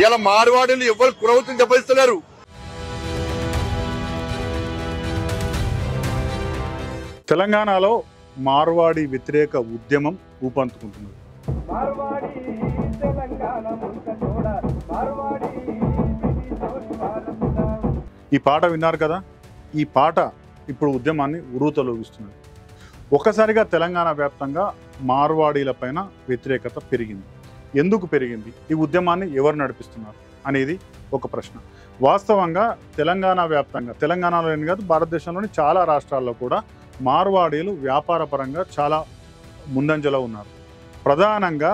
ఇలా మార్వాడీలు ఎవరు కురవతం చెప్పిస్తున్నారు. తెలంగాణలో మార్వాడి వ్యతిరేక ఉద్యమం ఊపందుకుంటున్నది. ఈ పాట విన్నారు కదా. ఈ పాట ఇప్పుడు ఉద్యమాన్ని ఉరుతలోగిస్తున్నది. ఒక్కసారిగా తెలంగాణ వ్యాప్తంగా మార్వాడీల పైన వ్యతిరేకత పెరిగింది. ఎందుకు పెరిగింది? ఈ ఉద్యమాన్ని ఎవరు నడిపిస్తున్నారు అనేది ఒక ప్రశ్న. వాస్తవంగా తెలంగాణ వ్యాప్తంగా, తెలంగాణలోని కాదు భారతదేశంలోని చాలా రాష్ట్రాల్లో కూడా మార్వాడీలు వ్యాపార పరంగా చాలా ముందంజలో ఉన్నారు. ప్రధానంగా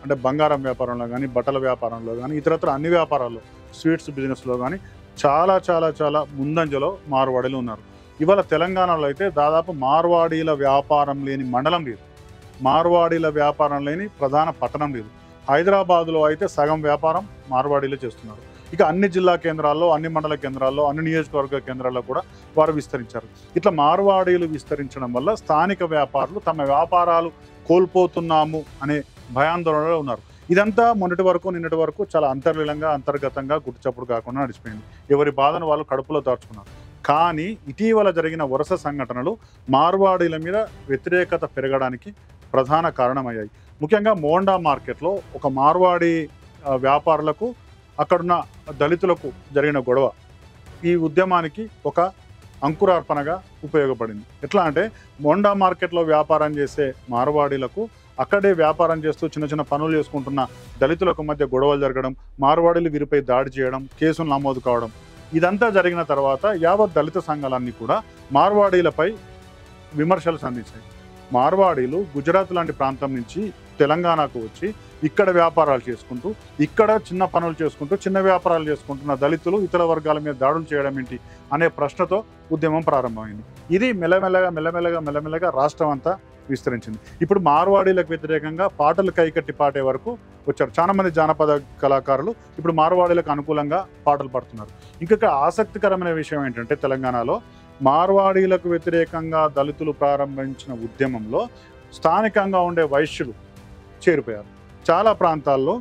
అంటే బంగారం వ్యాపారంలో కానీ, బట్టల వ్యాపారంలో కానీ, ఇతరత్ర అన్ని వ్యాపారాల్లో, స్వీట్స్ బిజినెస్లో కానీ చాలా చాలా చాలా ముందంజలో మార్వాడీలు ఉన్నారు. ఇవాళ తెలంగాణలో అయితే దాదాపు మార్వాడీల వ్యాపారం లేని మండలం లేదు, మార్వాడీల వ్యాపారం లేని ప్రధాన పట్టణం లేదు. హైదరాబాద్లో అయితే సగం వ్యాపారం మార్వాడీలే చేస్తున్నారు. ఇక అన్ని జిల్లా కేంద్రాల్లో, అన్ని మండల కేంద్రాల్లో, అన్ని నియోజకవర్గ కేంద్రాల్లో కూడా వారు విస్తరించారు. ఇట్లా మార్వాడీలు విస్తరించడం వల్ల స్థానిక వ్యాపారులు తమ వ్యాపారాలు కోల్పోతున్నాము అనే భయాందోళనలో ఉన్నారు. ఇదంతా మొన్నటి వరకు నిన్నటి వరకు చాలా అంతర్లీనంగా, అంతర్గతంగా, గుట్టుచప్పుడు కాకుండా నడిచిపోయింది. ఎవరి బాధను వాళ్ళు కడుపులో దాచుకున్నారు. కానీ ఇటీవల జరిగిన వరుస సంఘటనలు మార్వాడీల మీద వ్యతిరేకత పెరగడానికి ప్రధాన కారణమయ్యాయి. ముఖ్యంగా మోండా మార్కెట్లో ఒక మార్వాడి వ్యాపారులకు, అక్కడున్న దళితులకు జరిగిన గొడవ ఈ ఉద్యమానికి ఒక అంకురార్పణగా ఉపయోగపడింది. ఎట్లా అంటే మోండా మార్కెట్లో వ్యాపారం చేసే మార్వాడీలకు, అక్కడే వ్యాపారం చేస్తూ చిన్న చిన్న పనులు చేసుకుంటున్న దళితులకు మధ్య గొడవలు జరగడం, మార్వాడీలు వీరిపై దాడి చేయడం, కేసులు నమోదు కావడం, ఇదంతా జరిగిన తర్వాత యావత్ దళిత సంఘాలన్నీ కూడా మార్వాడీలపై విమర్శలు సంధించాయి. మార్వాడీలు గుజరాత్ లాంటి ప్రాంతం నుంచి తెలంగాణకు వచ్చి ఇక్కడ వ్యాపారాలు చేసుకుంటూ, ఇక్కడ చిన్న పనులు చేసుకుంటూ, చిన్న వ్యాపారాలు చేసుకుంటున్న దళితులు ఇతర వర్గాల మీద దాడులు చేయడం ఏంటి అనే ప్రశ్నతో ఉద్యమం ప్రారంభమైంది. ఇది మెల్లమెల్లగా రాష్ట్రం అంతా విస్తరించింది. ఇప్పుడు మార్వాడీలకు వ్యతిరేకంగా పాటలు కైకట్టి పాడే వరకు వచ్చారు. చాలా మంది జానపద కళాకారులు ఇప్పుడు మార్వాడీలకు అనుకూలంగా పాటలు పాడుతున్నారు. ఇంకొక ఆసక్తికరమైన విషయం ఏంటంటే తెలంగాణలో మార్వాడీలకు వ్యతిరేకంగా దళితులు ప్రారంభించిన ఉద్యమంలో స్థానికంగా ఉండే వైశ్యులు చేరిపోయారు. చాలా ప్రాంతాల్లో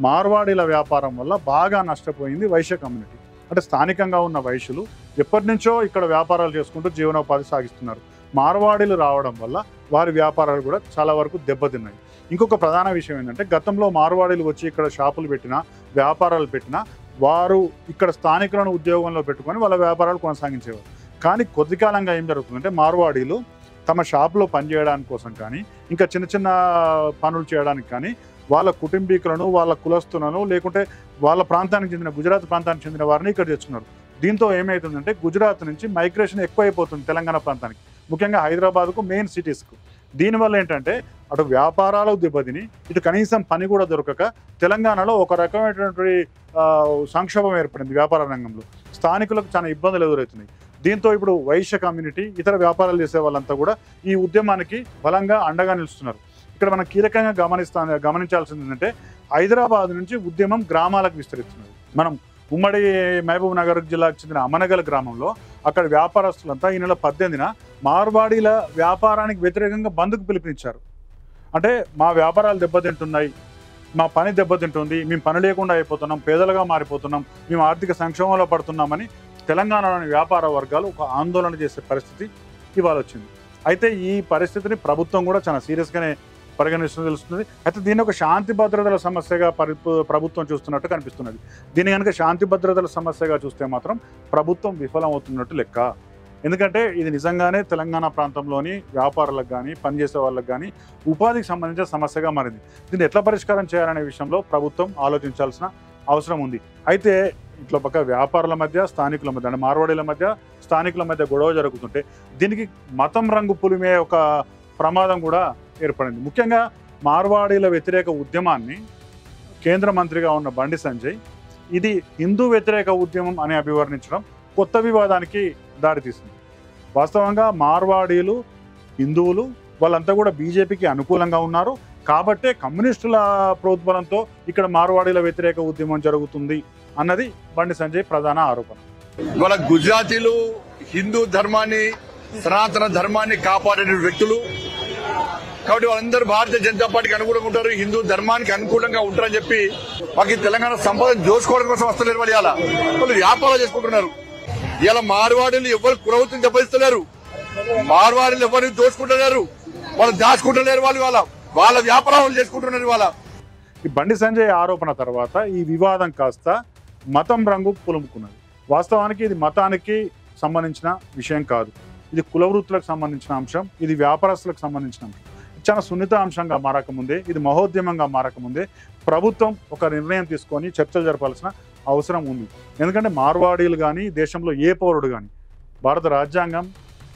మార్వాడీల వ్యాపారం వల్ల బాగా నష్టపోయింది వైశ్య కమ్యూనిటీ. అంటే స్థానికంగా ఉన్న వైశ్యులు ఎప్పటి నుంచో ఇక్కడ వ్యాపారాలు చేసుకుంటూ జీవనోపాధి సాగిస్తున్నారు. మార్వాడీలు రావడం వల్ల వారి వ్యాపారాలు కూడా చాలా వరకు దెబ్బతిన్నాయి. ఇంకొక ప్రధాన విషయం ఏంటంటే గతంలో మార్వాడీలు వచ్చి ఇక్కడ షాపులు పెట్టినా, వ్యాపారాలు పెట్టినా వారు ఇక్కడ స్థానికులను ఉద్యోగంలో పెట్టుకొని వాళ్ళ వ్యాపారాలు కొనసాగించేవారు. కానీ కొద్ది కాలంగా ఏం జరుగుతుందంటే మార్వాడీలు తమ షాపులో పనిచేయడానికి కోసం కానీ, ఇంకా చిన్న చిన్న పనులు చేయడానికి కానీ వాళ్ళ కుటుంబీకులను, వాళ్ళ కులస్తులను, లేకుంటే వాళ్ళ ప్రాంతానికి చెందిన గుజరాత్ ప్రాంతానికి చెందిన వారిని ఇక్కడ తెచ్చుకున్నారు. దీంతో ఏమవుతుందంటే గుజరాత్ నుంచి మైగ్రేషన్ ఎక్కువైపోతుంది తెలంగాణ ప్రాంతానికి, ముఖ్యంగా హైదరాబాద్కు, మెయిన్ సిటీస్కు. దీనివల్ల ఏంటంటే అటు వ్యాపారాలు దెబ్బతిని, ఇటు కనీసం పని కూడా దొరకక తెలంగాణలో ఒక రకమైనటువంటి సంక్షోభం ఏర్పడింది వ్యాపార రంగంలో. స్థానికులకు చాలా ఇబ్బందులు ఎదురవుతున్నాయి. దీంతో ఇప్పుడు వైశ్య కమ్యూనిటీ, ఇతర వ్యాపారాలు చేసే వాళ్ళంతా కూడా ఈ ఉద్యమానికి బలంగా అండగా నిలుస్తున్నారు. ఇక్కడ మనం కీలకంగా గమనించాల్సింది ఏంటంటే హైదరాబాద్ నుంచి ఉద్యమం గ్రామాలకు విస్తరిస్తున్నది. మనం ఉమ్మడి మహబూబ్ నగర్ జిల్లాకు చెందిన అమనగల్ గ్రామంలో అక్కడ వ్యాపారస్తులంతా ఈ నెల 18న మార్వాడీల వ్యాపారానికి వ్యతిరేకంగా బంద్కు పిలుపునిచ్చారు. అంటే మా వ్యాపారాలు దెబ్బతింటున్నాయి, మా పని దెబ్బతింటుంది, మేము పని లేకుండా అయిపోతున్నాం, పేదలుగా మారిపోతున్నాం, మేము ఆర్థిక సంక్షోభంలో పడుతున్నామని తెలంగాణలోని వ్యాపార వర్గాలు ఒక ఆందోళన చేసే పరిస్థితి ఇవాళ వచ్చింది. అయితే ఈ పరిస్థితిని ప్రభుత్వం కూడా చాలా సీరియస్గానే పరిగణిస్తూ తెలుస్తుంది. అయితే దీన్ని ఒక శాంతి భద్రతల సమస్యగా ప్రభుత్వం చూస్తున్నట్టు కనిపిస్తున్నది. దీన్ని కనుక శాంతి భద్రతల సమస్యగా చూస్తే మాత్రం ప్రభుత్వం విఫలమవుతున్నట్టు లెక్క. ఎందుకంటే ఇది నిజంగానే తెలంగాణ ప్రాంతంలోని వ్యాపారులకు కానీ, పనిచేసే వాళ్ళకి కానీ ఉపాధికి సంబంధించిన సమస్యగా మారింది. దీన్ని ఎట్లా పరిష్కారం చేయాలనే విషయంలో ప్రభుత్వం ఆలోచించాల్సిన అవసరం ఉంది. అయితే ఇట్లా పక్క వ్యాపారుల మధ్య, స్థానికుల మధ్య, అంటే మార్వాడీల మధ్య, స్థానికుల మధ్య గొడవ జరుగుతుంటే దీనికి మతం రంగు పులిమే ఒక ప్రమాదం కూడా ఏర్పడింది. ముఖ్యంగా మార్వాడీల వ్యతిరేక ఉద్యమాన్ని కేంద్ర మంత్రిగా ఉన్న బండి సంజయ్ ఇది హిందూ వ్యతిరేక ఉద్యమం అని అభివర్ణించడం కొత్త వివాదానికి దారితీసింది. వాస్తవంగా మార్వాడీలు హిందువులు, వాళ్ళంతా కూడా బీజేపీకి అనుకూలంగా ఉన్నారు కాబట్టే కమ్యూనిస్టుల ప్రోద్బలంతో ఇక్కడ మార్వాడీల వ్యతిరేక ఉద్యమం జరుగుతుంది అన్నది బండి సంజయ్ ప్రధాన ఆరోపణ. ఇవాళ గుజరాతీలు హిందూ ధర్మాన్ని, సనాతన ధర్మాన్ని కాపాడే వ్యక్తులు, కాబట్టి వాళ్ళందరూ భారతీయ జనతా పార్టీకి అనుకూలంగా ఉంటారు, హిందూ ధర్మానికి అనుకూలంగా ఉంటారని చెప్పి మాకు ఈ తెలంగాణ సంపద దోచుకోవడం కోసం వస్తలేరు. వాళ్ళు వ్యాపారాలు చేసుకుంటున్నారు. ఇలా మార్వాడీలు ఎవరు కులవృత్తిని దెబ్బతిస్తలేరు, మార్వాడీలు ఎవరిని దోచుకుంటున్నారు, వాళ్ళు దాచుకుంటలేరు. వాళ్ళ వ్యాపారాలు చేసుకుంటున్నారు. ఇవాళ ఈ బండి సంజయ్ ఆరోపణ తర్వాత ఈ వివాదం కాస్త మతం రంగు పులుముకున్నది. వాస్తవానికి ఇది మతానికి సంబంధించిన విషయం కాదు, ఇది కుల వృత్తులకు సంబంధించిన అంశం, ఇది వ్యాపారస్తులకు సంబంధించిన అంశం. చాలా సున్నిత అంశంగా మారకముందే, ఇది మహోద్యమంగా మారకముందే ప్రభుత్వం ఒక నిర్ణయం తీసుకొని చర్చలు జరపాల్సిన అవసరం ఉంది. ఎందుకంటే మార్వాడీలు కానీ దేశంలో ఏ పౌరుడు కానీ భారత రాజ్యాంగం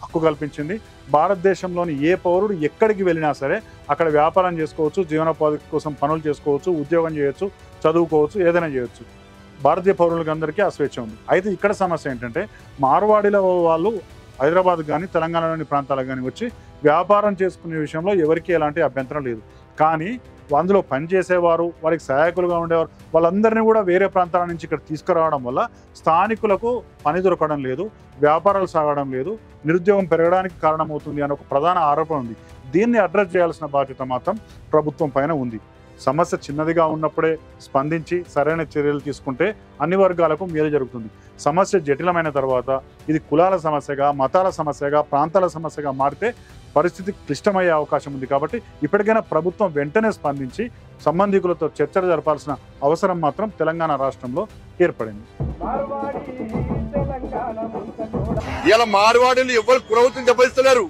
హక్కు కల్పించింది. భారతదేశంలోని ఏ పౌరుడు ఎక్కడికి వెళ్ళినా సరే అక్కడ వ్యాపారం చేసుకోవచ్చు, జీవనోపాధి కోసం పనులు చేసుకోవచ్చు, ఉద్యోగం చేయొచ్చు, చదువుకోవచ్చు, ఏదైనా చేయొచ్చు. భారతీయ పౌరులకందరికీ ఆ స్వేచ్ఛ ఉంది. అయితే ఇక్కడ సమస్య ఏంటంటే మార్వాడీల వాళ్ళు హైదరాబాద్ కానీ తెలంగాణలోని ప్రాంతాలకు కానీ వచ్చి వ్యాపారం చేసుకునే విషయంలో ఎవరికీ ఎలాంటి అభ్యంతరం లేదు. కానీ అందులో పనిచేసేవారు, వారికి సహాయకులుగా ఉండేవారు, వాళ్ళందరినీ కూడా వేరే ప్రాంతాల నుంచి ఇక్కడ తీసుకురావడం వల్ల స్థానికులకు పని దొరకడం లేదు, వ్యాపారాలు సాగడం లేదు, నిరుద్యోగం పెరగడానికి కారణమవుతుంది అనే ఒక ప్రధాన ఆరోపణ ఉంది. దీన్ని అడ్రస్ చేయాల్సిన బాధ్యత మాత్రం ప్రభుత్వం పైన ఉంది. సమస్య చిన్నదిగా ఉన్నప్పుడే స్పందించి సరైన చర్యలు తీసుకుంటే అన్ని వర్గాలకు మేలు జరుగుతుంది. సమస్య జటిలమైన తర్వాత ఇది కులాల సమస్యగా, మతాల సమస్యగా, ప్రాంతాల సమస్యగా మారితే పరిస్థితి క్లిష్టమయ్యే అవకాశం ఉంది. కాబట్టి ఇప్పటికైనా ప్రభుత్వం వెంటనే స్పందించి సంబంధికులతో చర్చలు జరపాల్సిన అవసరం మాత్రం తెలంగాణ రాష్ట్రంలో ఏర్పడింది. ఇలా మార్వాడీలు ఎవరు కులవృత్తిని దెబ్బతిస్తలేరు.